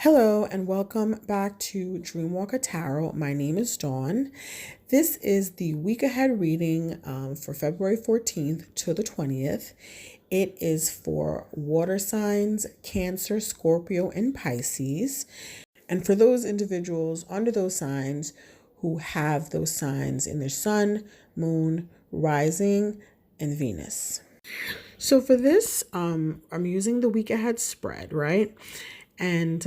Hello and welcome back to Dreamwalker Tarot. My name is Dawn. This is the week ahead reading for February 14th to the 20th. It is for water signs, Cancer, Scorpio, and Pisces. And for those individuals under those signs who have those signs in their sun, moon, rising, and Venus. So for this, I'm using the week ahead spread, right? And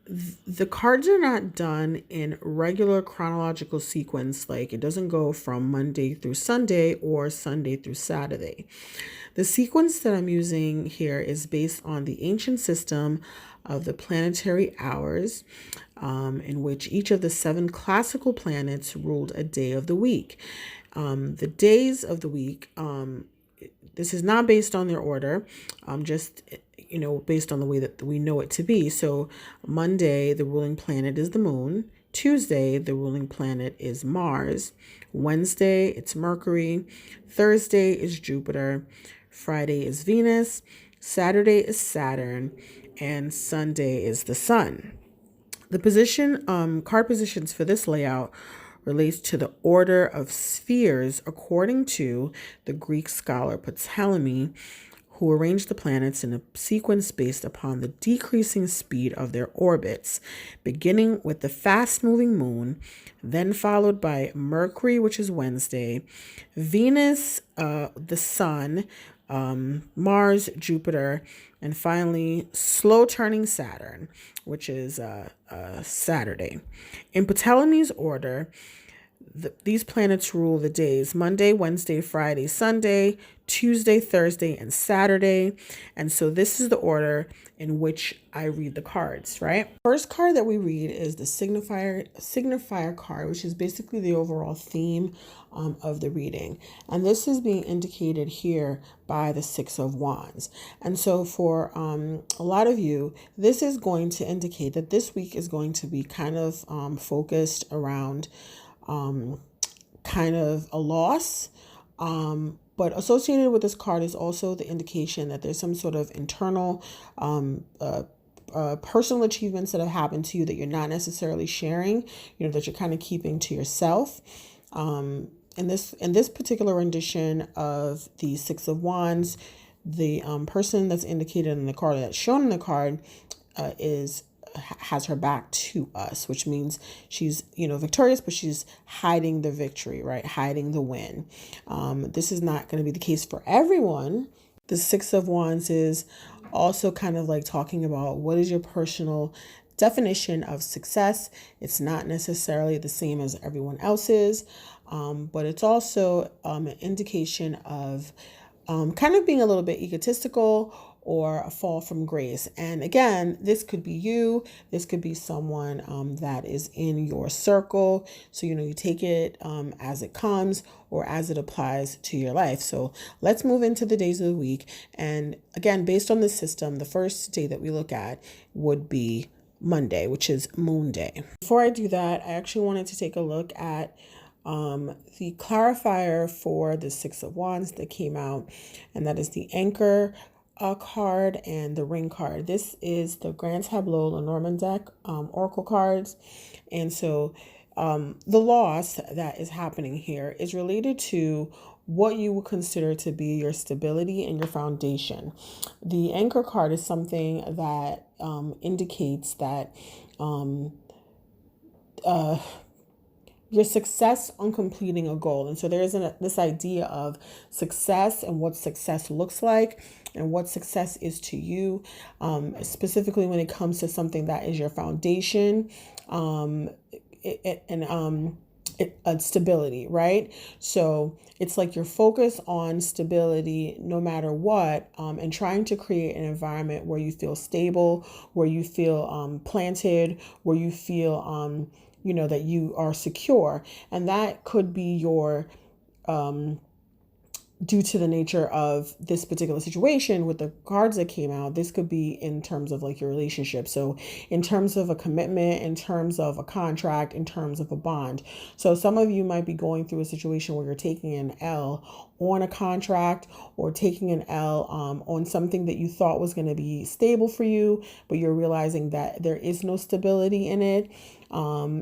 the cards are not done in regular chronological sequence, like it doesn't go from Monday through Sunday or Sunday through Saturday. The sequence that I'm using here is based on the ancient system of the planetary hours, in which each of the 7 classical planets ruled a day of the week. The days of the week, this is not based on their order, just based on the way that we know it to be. So Monday, the ruling planet is the moon. Tuesday, the ruling planet is Mars. Wednesday, it's Mercury. Thursday is Jupiter. Friday is Venus. Saturday is Saturn. And Sunday is the Sun. The card positions for this layout relates to the order of spheres according to the Greek scholar Ptolemy, who arranged the planets in a sequence based upon the decreasing speed of their orbits, beginning with the fast-moving moon, then followed by Mercury, which is Wednesday, Venus, the sun, Mars, Jupiter, and finally slow-turning Saturn, which is Saturday. In Ptolemy's order, these planets rule the days Monday, Wednesday, Friday, Sunday, Tuesday, Thursday, and Saturday. And so this is the order in which I read the cards, right? First card that we read is the signifier card, which is basically the overall theme of the reading. And this is being indicated here by the 6 of Wands. And so for a lot of you, this is going to indicate that this week is going to be kind of focused around kind of a loss. But associated with this card is also the indication that there's some sort of internal personal achievements that have happened to you that you're not necessarily sharing, that you're kind of keeping to yourself. In this particular rendition of the 6 of Wands, the person that's indicated in the card, that's shown in the card, has her back to us, which means she's, victorious, but she's hiding the victory, right? Hiding the win. This is not going to be the case for everyone. The 6 of Wands is also kind of like talking about what is your personal definition of success. It's not necessarily the same as everyone else's, but it's also an indication of kind of being a little bit egotistical or a fall from grace. And again, this could be you. This could be someone that is in your circle. So, you take it as it comes or as it applies to your life. So let's move into the days of the week. And again, based on the system, the first day that we look at would be Monday, which is Moon Day. Before I do that, I actually wanted to take a look at the clarifier for the 6 of Wands that came out, and that is the Anchor card and the Ring card. This is the Grand Tableau Lenormand deck oracle cards. And so the loss that is happening here is related to what you would consider to be your stability and your foundation. The Anchor card is something that indicates that your success on completing a goal. And so there is this idea of success and what success looks like and what success is to you, specifically when it comes to something that is your foundation stability, right? So it's like your focus on stability no matter what, and trying to create an environment where you feel stable, where you feel planted, where you feel that you are secure. And that could be due to the nature of this particular situation with the cards that came out, this could be in terms of like your relationship. So in terms of a commitment, in terms of a contract, in terms of a bond. So some of you might be going through a situation where you're taking an L on a contract, or taking an L on something that you thought was going to be stable for you, but you're realizing that there is no stability in it.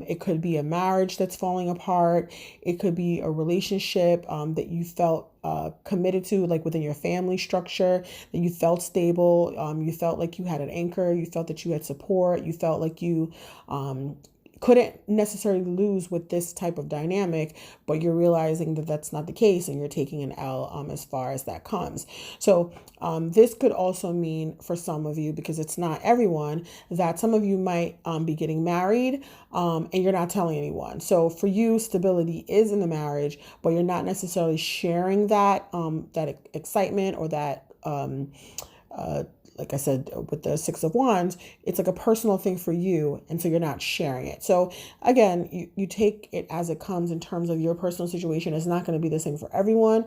It could be a marriage that's falling apart. It could be a relationship that you felt committed to, like within your family structure, that you felt stable. You felt like you had an anchor. You felt that you had support. You felt like you couldn't necessarily lose with this type of dynamic, but you're realizing that that's not the case, and you're taking an L as far as that comes. So this could also mean for some of you, because it's not everyone, that some of you might be getting married and you're not telling anyone. So for you, stability is in the marriage, but you're not necessarily sharing that that excitement or that like I said, with the Six of Wands, it's like a personal thing for you. And so you're not sharing it. So again, you take it as it comes in terms of your personal situation. It's not going to be the same for everyone.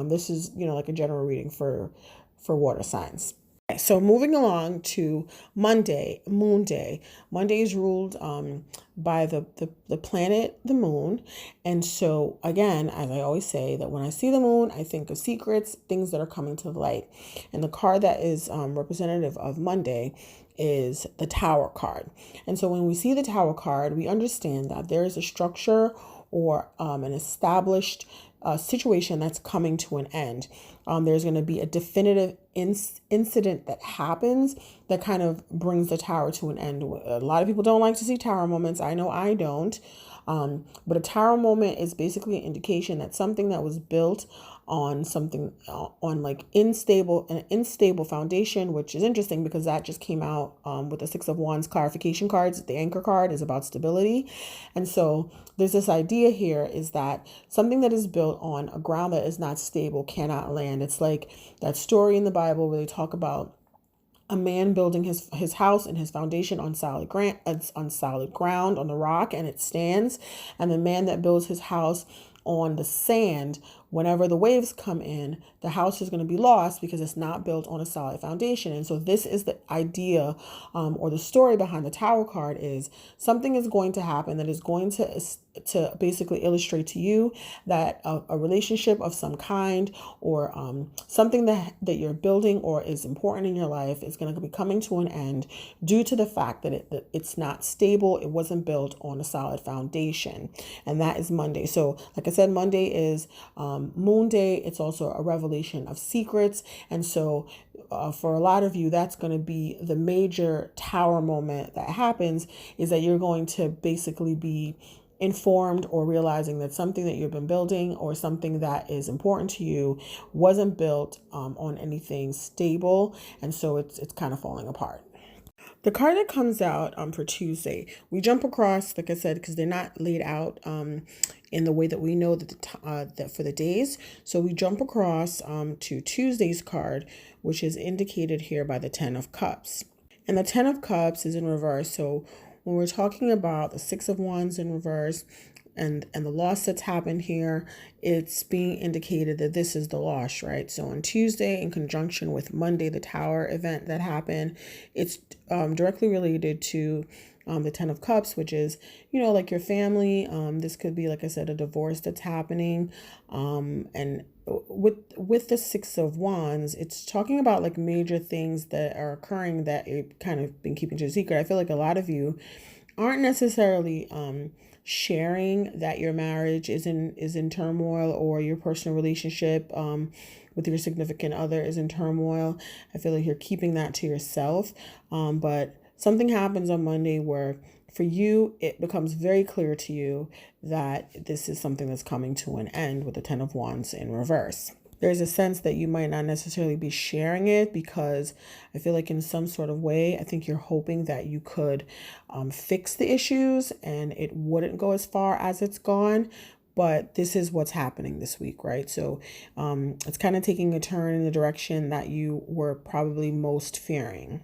This is, like a general reading for water signs. So moving along to Monday, Moon Day. Monday is ruled by the planet, the moon. And so again, as I always say, that when I see the moon, I think of secrets, things that are coming to the light. And the card that is representative of Monday is the Tower card. And so when we see the Tower card, we understand that there is a structure or an established situation that's coming to an end. There's going to be a definitive incident that happens that kind of brings the tower to an end. A lot of people don't like to see tower moments. I know I don't. But a tower moment is basically an indication that something that was built on something on like an unstable foundation, which is interesting because that just came out with the Six of Wands clarification cards. The anchor card is about stability. And so there's this idea here is that something that is built on a ground that is not stable cannot land. It's like that story in the Bible where they talk about a man building his house and his foundation on solid ground, on the rock, and it stands. And the man that builds his house on the sand, whenever the waves come in, the house is going to be lost because it's not built on a solid foundation. And so this is the idea or the story behind the Tower card is something is going to happen that is going to basically illustrate to you that a relationship of some kind or something that you're building or is important in your life is going to be coming to an end due to the fact that it's not stable. It wasn't built on a solid foundation. And that is Monday. So like I said, Monday is Moon Day. It's also a revelation of secrets. And so for a lot of you, that's going to be the major tower moment that happens, is that you're going to basically be informed or realizing that something that you've been building or something that is important to you wasn't built on anything stable. And so it's kind of falling apart. The card that comes out for Tuesday, we jump across, like I said, because they're not laid out in the way that we know that for the days. So we jump across to Tuesday's card, which is indicated here by the Ten of Cups. And the Ten of Cups is in reverse. So when we're talking about the Six of Wands in reverse and the loss that's happened here, it's being indicated that this is the loss, right? So on Tuesday, in conjunction with Monday, the Tower event that happened, it's directly related to the Ten of Cups, which is, like your family. This could be, like I said, a divorce that's happening. And with the Six of Wands, it's talking about like major things that are occurring that it kind of been keeping to a secret. I feel like a lot of you aren't necessarily sharing that your marriage is in turmoil, or your personal relationship with your significant other is in turmoil. I feel like you're keeping that to yourself. But something happens on Monday where for you, it becomes very clear to you that this is something that's coming to an end with the Ten of Wands in reverse. There's a sense that you might not necessarily be sharing it because I feel like in some sort of way, I think you're hoping that you could fix the issues and it wouldn't go as far as it's gone. But this is what's happening this week, right? So it's kind of taking a turn in the direction that you were probably most fearing.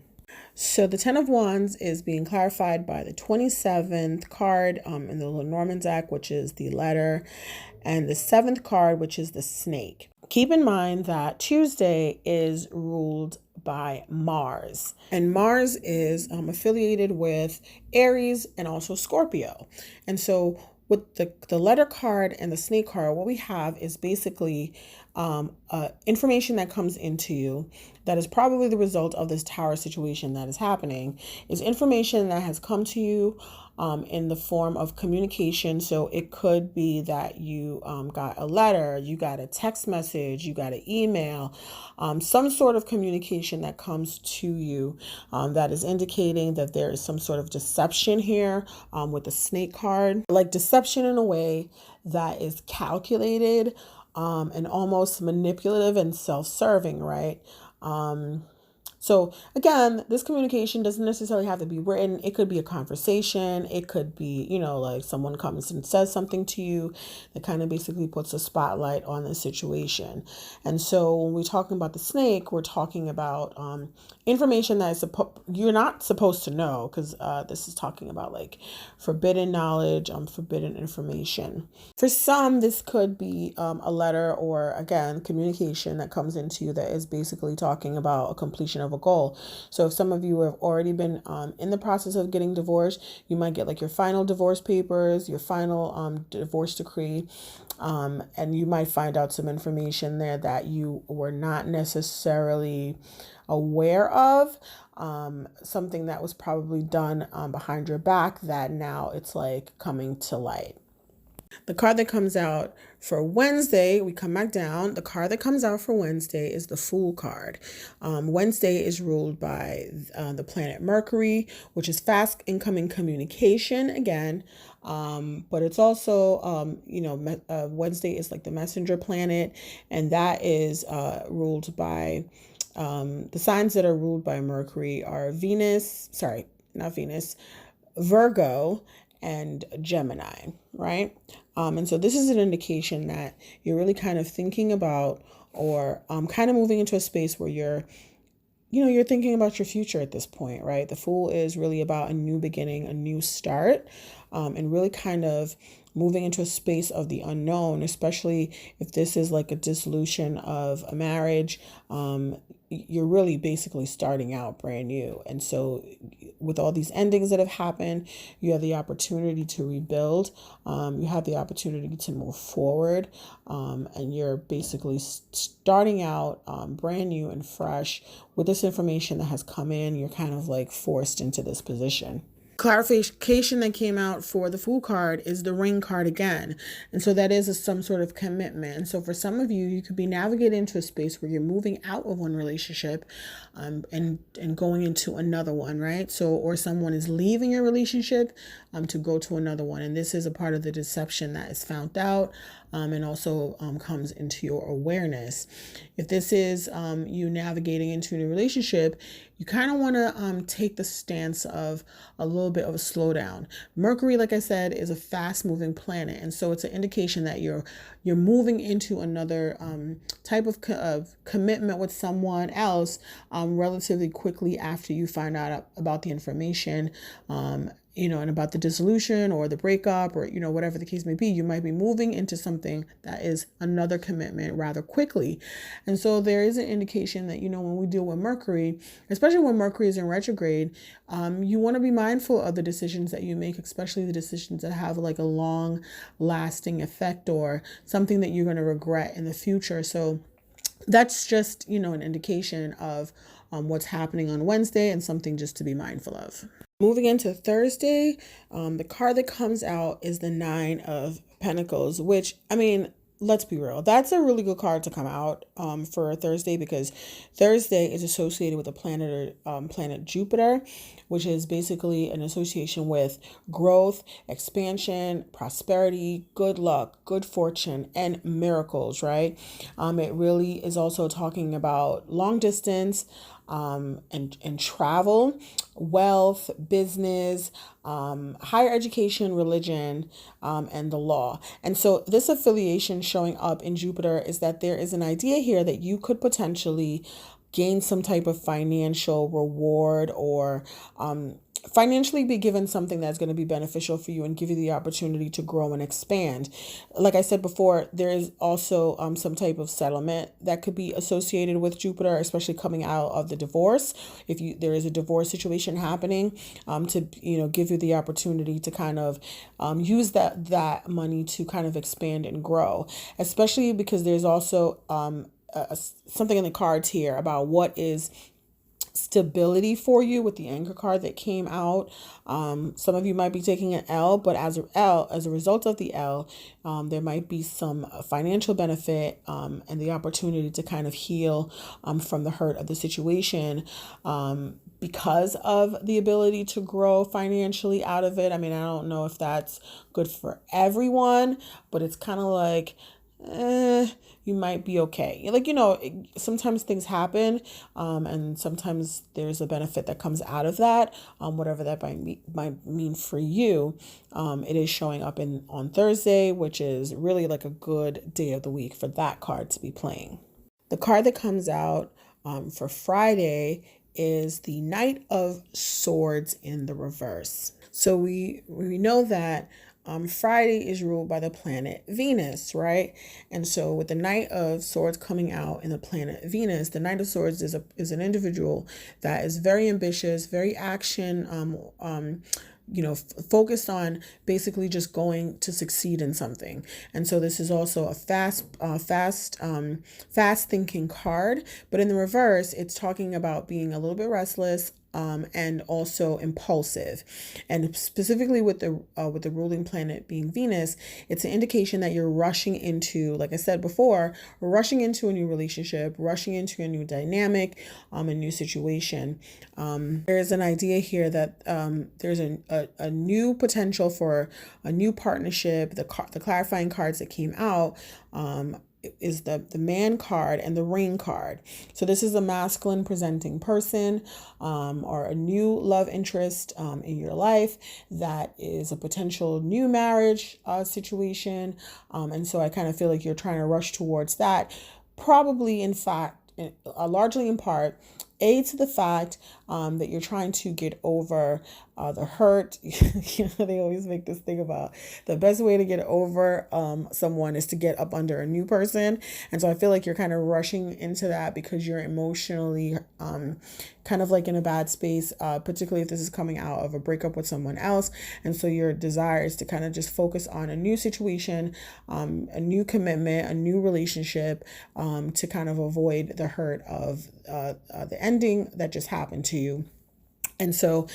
So the Ten of Wands is being clarified by the 27th card in the Lenormand deck, which is the letter, and the 7th card, which is the snake. Keep in mind that Tuesday is ruled by Mars, and Mars is affiliated with Aries and also Scorpio. And so with the letter card and the snake card, what we have is basically information that comes into you that is probably the result of this tower situation that is happening, is information that has come to you in the form of communication. So it could be that you got a letter, you got a text message, you got an email, some sort of communication that comes to you that is indicating that there is some sort of deception here with the snake card, like deception in a way that is calculated and almost manipulative and self-serving, right? So again, this communication doesn't necessarily have to be written. It could be a conversation. It could be, like someone comes and says something to you that kind of basically puts a spotlight on the situation. And so when we're talking about the snake, we're talking about information that you're not supposed to know, because this is talking about like forbidden knowledge, forbidden information. For some, this could be a letter or, again, communication that comes into you that is basically talking about a completion of a goal. So if some of you have already been in the process of getting divorced, you might get like your final divorce papers, your final divorce decree, and you might find out some information there that you were not necessarily aware of, something that was probably done behind your back that now it's like coming to light. The card that comes out for Wednesday, we come back down. The card that comes out for Wednesday is the Fool card. Wednesday is ruled by the planet Mercury, which is fast incoming communication again. But it's also, Wednesday is like the messenger planet, and that is ruled by the signs that are ruled by Mercury are Virgo and Gemini, right? And so this is an indication that you're really kind of thinking about or kind of moving into a space where you're thinking about your future at this point, right? The Fool is really about a new beginning, a new start, and really kind of moving into a space of the unknown, especially if this is like a dissolution of a marriage. You're really basically starting out brand new. And so with all these endings that have happened, you have the opportunity to rebuild. You have the opportunity to move forward. And you're basically starting out brand new and fresh with this information that has come in. You're kind of like forced into this position. Clarification that came out for the Fool card is the Ring card again. And so that is some sort of commitment. And so for some of you, you could be navigating into a space where you're moving out of one relationship and going into another one, right? So, or someone is leaving your relationship to go to another one. And this is a part of the deception that is found out and also comes into your awareness. If this is you navigating into a new relationship, you kind of want to take the stance of a little bit of a slowdown. Mercury, like I said, is a fast-moving planet, and so it's an indication that you're moving into another type of commitment with someone else relatively quickly after you find out about the information. And about the dissolution or the breakup or, whatever the case may be, you might be moving into something that is another commitment rather quickly. And so there is an indication that, when we deal with Mercury, especially when Mercury is in retrograde, you want to be mindful of the decisions that you make, especially the decisions that have like a long lasting effect or something that you're going to regret in the future. So that's just, an indication of what's happening on Wednesday and something just to be mindful of. Moving into Thursday, the card that comes out is the Nine of Pentacles, which, let's be real, that's a really good card to come out for Thursday, because Thursday is associated with the planet Jupiter, which is basically an association with growth, expansion, prosperity, good luck, good fortune, and miracles, right? It really is also talking about long distance, and travel, wealth, business, higher education, religion, and the law. And so this affiliation showing up in Jupiter is that there is an idea here that you could potentially gain some type of financial reward, or financially be given something that's going to be beneficial for you and give you the opportunity to grow and expand. Like I said before, there is also some type of settlement that could be associated with Jupiter, especially coming out of the divorce. If there is a divorce situation happening, to give you the opportunity to kind of use that money to kind of expand and grow, especially because there's also something in the cards here about what is stability for you with the Anchor card that came out. Some of you might be taking an L, but as a result of the L, there might be some financial benefit and the opportunity to kind of heal from the hurt of the situation, because of the ability to grow financially out of it. I mean, I don't know if that's good for everyone, but it's kind of like, you might be okay. Like, sometimes things happen, and sometimes there's a benefit that comes out of that, whatever that might mean for you. It is showing up on Thursday, which is really like a good day of the week for that card to be playing. The card that comes out for Friday is the Knight of Swords in the reverse. So we know that Friday is ruled by the planet Venus, right? And so with the Knight of Swords coming out in the planet Venus, the Knight of Swords is an individual that is very ambitious, very action, focused on basically just going to succeed in something. And so this is also a fast thinking card, but in the reverse, it's talking about being a little bit restless, and also impulsive. And specifically with the ruling planet being Venus, it's an indication that you're rushing into, like I said before, rushing into a new relationship, rushing into a new dynamic, a new situation. There's an idea here that there's a new potential for a new partnership. The clarifying cards that came out is the Man card and the Ring card. So this is a masculine presenting person, or a new love interest in your life that is a potential new marriage situation. And so I kind of feel like you're trying to rush towards that, probably in fact, largely in part, to the fact that you're trying to get over the hurt. They always make this thing about the best way to get over someone is to get up under a new person. And so I feel like you're kind of rushing into that because you're emotionally kind of like in a bad space, particularly if this is coming out of a breakup with someone else. And so your desire is to kind of just focus on a new situation, a new commitment, a new relationship, to kind of avoid the hurt of the ending that just happened to you. And so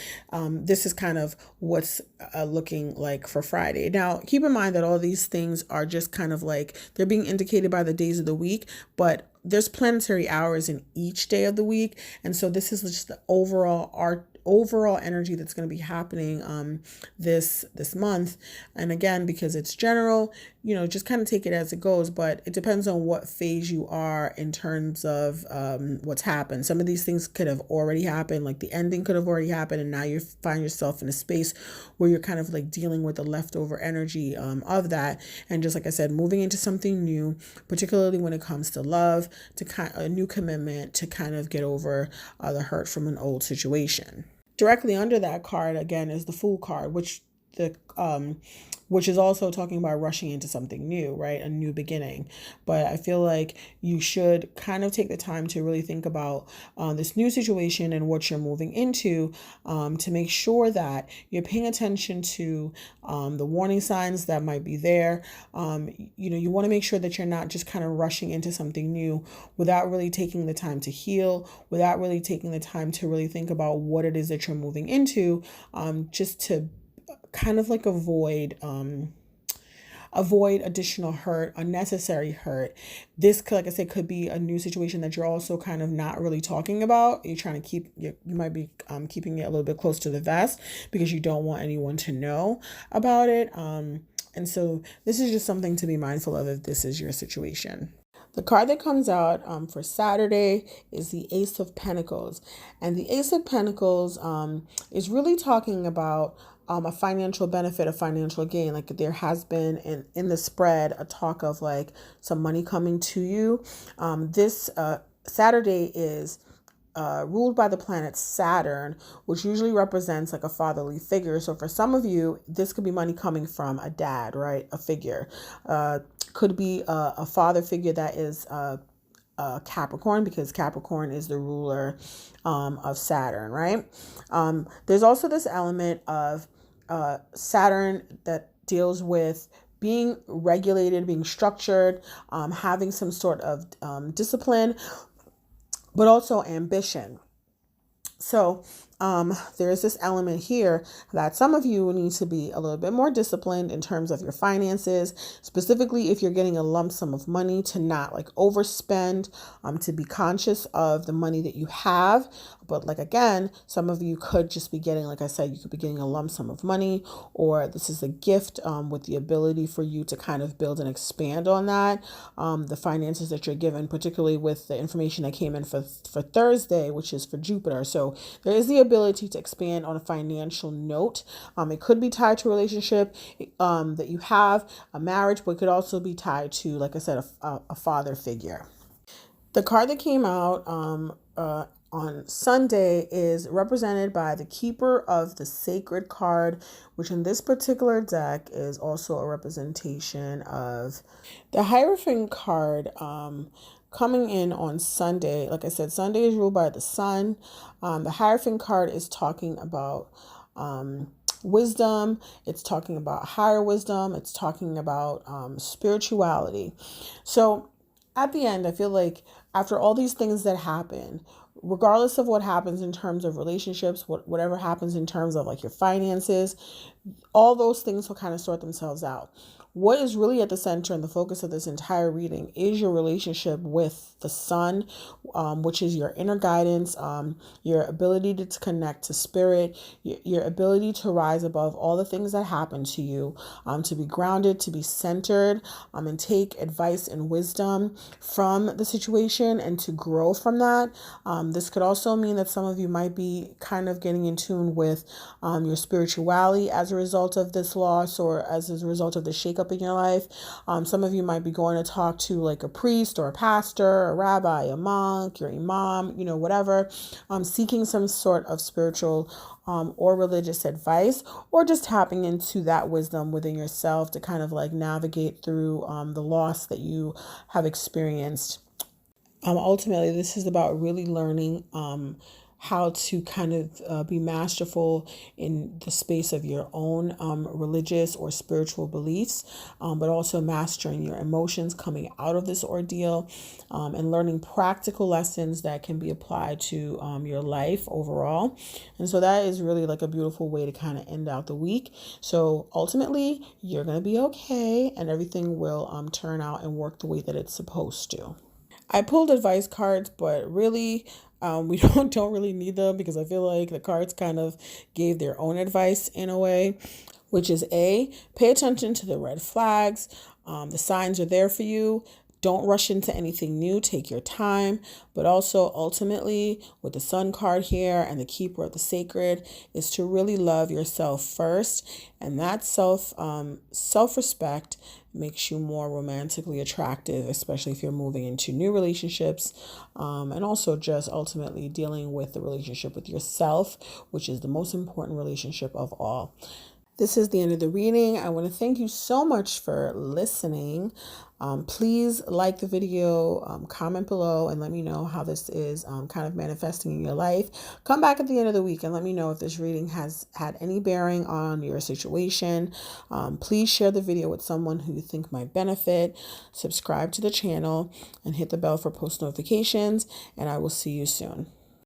this is kind of what's looking like for Friday. Now, keep in mind that all these things are just kind of like they're being indicated by the days of the week, but there's planetary hours in each day of the week. And so this is just the overall energy that's going to be happening this month. And again, because it's general, just kind of take it as it goes, but it depends on what phase you are in terms of what's happened. Some of these things could have already happened, like the ending could have already happened, and now you find yourself in a space where you're kind of like dealing with the leftover energy of that. And just like I said, moving into something new, particularly when it comes to love, to kind of a new commitment to kind of get over the hurt from an old situation. Directly under that card, again, is the Fool card, which is also talking about rushing into something new, right? A new beginning. But I feel like you should kind of take the time to really think about this new situation and what you're moving into, to make sure that you're paying attention to the warning signs that might be there. You want to make sure that you're not just kind of rushing into something new without really taking the time to heal, without really taking the time to really think about what it is that you're moving into, just to kind of like avoid additional hurt, unnecessary hurt. This, like I said, could be a new situation that you're also kind of not really talking about. You're trying to you might be keeping it a little bit close to the vest because you don't want anyone to know about it. And so this is just something to be mindful of if this is your situation. The card that comes out for Saturday is the Ace of Pentacles. And the Ace of Pentacles is really talking about a financial benefit, a financial gain. Like there has been in the spread a talk of like some money coming to you. This Saturday is ruled by the planet Saturn, which usually represents like a fatherly figure. So for some of you, this could be money coming from a dad, right? A figure. Could be a father figure that is Capricorn, because Capricorn is the ruler of Saturn, right? There's also this element of Saturn that deals with being regulated, being structured, having some sort of discipline, but also ambition. So there's this element here that some of you need to be a little bit more disciplined in terms of your finances, specifically if you're getting a lump sum of money, to not like overspend, to be conscious of the money that you have. But like, again, some of you could just be getting, like I said, you could be getting a lump sum of money, or this is a gift with the ability for you to kind of build and expand on that. The finances that you're given, particularly with the information that came in for Thursday, which is for Jupiter. So there is the ability to expand on a financial note. It could be tied to a relationship that you have, a marriage, but it could also be tied to, like I said, a father figure. The card that came out on Sunday is represented by the Keeper of the Sacred card, which in this particular deck is also a representation of the Hierophant card. Coming in on Sunday, like I said, Sunday is ruled by the sun. The Hierophant card is talking about wisdom. It's talking about higher wisdom. It's talking about spirituality. So at the end, I feel like after all these things that happen, regardless of what happens in terms of relationships, whatever happens in terms of like your finances, all those things will kind of sort themselves out. What is really at the center and the focus of this entire reading is your relationship with the sun, which is your inner guidance, your ability to connect to spirit, your ability to rise above all the things that happen to you, to be grounded, to be centered, and take advice and wisdom from the situation and to grow from that. This could also mean that some of you might be kind of getting in tune with your spirituality as a result of this loss, or as a result of the shakeup in your life. Some of you might be going to talk to like a priest or a pastor, a rabbi, a monk, your imam, whatever, seeking some sort of spiritual or religious advice, or just tapping into that wisdom within yourself to kind of like navigate through the loss that you have experienced. Ultimately, this is about really learning how to kind of be masterful in the space of your own religious or spiritual beliefs, but also mastering your emotions coming out of this ordeal, and learning practical lessons that can be applied to your life overall. And so that is really like a beautiful way to kind of end out the week. So ultimately, you're going to be okay, and everything will turn out and work the way that it's supposed to. I pulled advice cards, but really, we don't really need them, because I feel like the cards kind of gave their own advice in a way, which is pay attention to the red flags. The signs are there for you. Don't rush into anything new. Take your time. But also, ultimately, with the Sun card here and the Keeper of the Sacred, is to really love yourself first. And that self-respect makes you more romantically attractive, especially if you're moving into new relationships, and also just ultimately dealing with the relationship with yourself, which is the most important relationship of all. This is the end of the reading. I want to thank you so much for listening. Please like the video, comment below, and let me know how this is kind of manifesting in your life. Come back at the end of the week and let me know if this reading has had any bearing on your situation. Please share the video with someone who you think might benefit. Subscribe to the channel and hit the bell for post notifications, and I will see you soon.